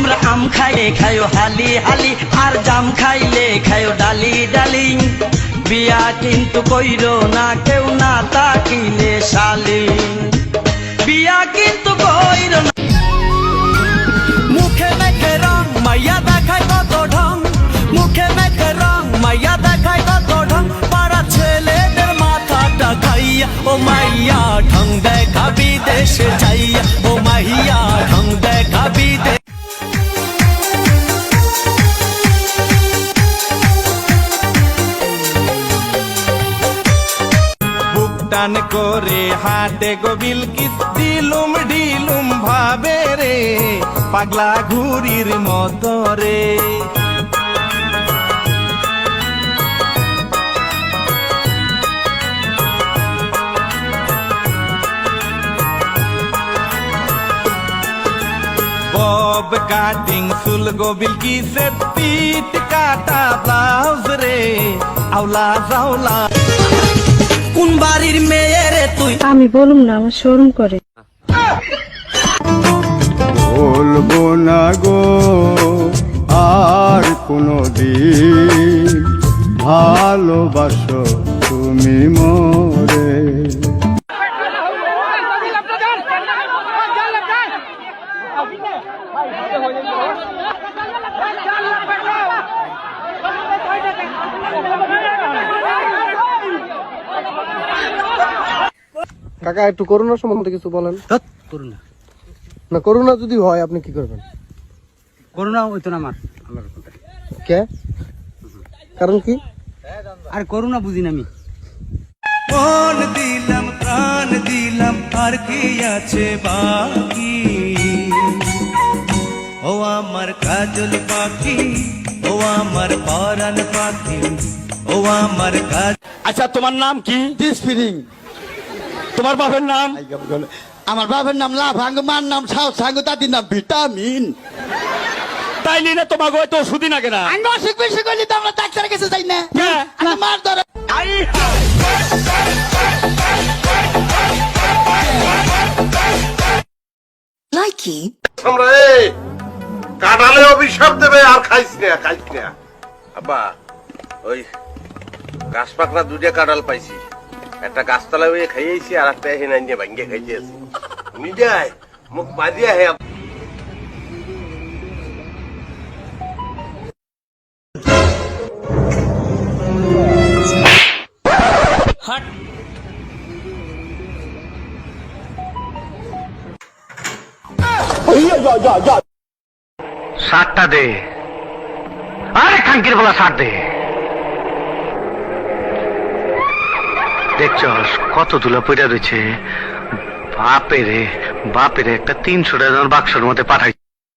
তোমরা আম খাইলে খায়ো হালি হালি, আর জাম খাইলে খায়ো ডালি ডালি। বিয়া কিন্তু কইরো না কেউ না তাকিলে শালি, বিয়া কিন্তু কইরো না। মুখে মেখে রং মাইয়া দেখায় কত ঢং, মুখে মেখে রং মাইয়া দেখায় কত ঢং। পাড়া ছেলেদের মাথাটা খাইয়া ও মাইয়া ঢং দেখা বিদেশে যাইয়া, ও মাইয়া ঢং দেখা বিদেশে। টান করে হাটে গো বিলকিস, ডিলুম ডিলুম ভাবে রে পাগলা ঘুরির মতো রে। বব কাটিং চুল গো বিলকিসের, পিট কাটা ব্লাউজ রে আউলা জাউলা। কোন বাড়ির মেয়ে রে তুই? আমি বলুম না, আমার শরম করে। বলবো না গো আর কোনদিন, ভালোবাসো তুমি মোরে। কাকা একটু করোনা সম্বন্ধে কিছু বলেন। করোনা না করোনা যদি হয় আপনি কি করবেন? করোনা হইতো না আমার কে কারণ কি? আর করোনা বুঝি না আমি। মন দিলাম প্রাণ দিলাম আর কি আছে বাকি, ও আমার কাজল পাখি, ও আমার পরাণ পাখি, ও আমার কাজ। আচ্ছা তোমার নাম কি? ডিসপিরিং। তোমার বাপের নাম? আমার বাবার নাম লাভাঙ্গ, মার নাম সাউ সাঙ্গ, দাদির নাম ভিটামিন। তাইলে না তোমাকে হয়তো ওষুধি না কেনা? আমি অসুখ বিসুখ হইলে তো আমরা ডাক্তারের কাছে যাই না। আমি মার ধরে লাইকি আমরা এই কাটালে অভিশাপ দেবে আর খাইস না খাইস না। আব্বা ওই গাছ পাকড়া দুইটা কাঁঠাল পাইছি, একটা গাছতলায় হয়ে খাইয়েছি আর একটা এখানে নিয়ে ভাঙ্গে খাইয়েছি। নিজে মুখ বাজিয়া হে শার্টটা দে, আরে খাঙ্কির বলা শার্ট দে। দেখছস কত তুলা পড়া রয়েছে, বাপেরে বাপেরে একটা 300 টাকা বাক্সের মধ্যে পাঠাই।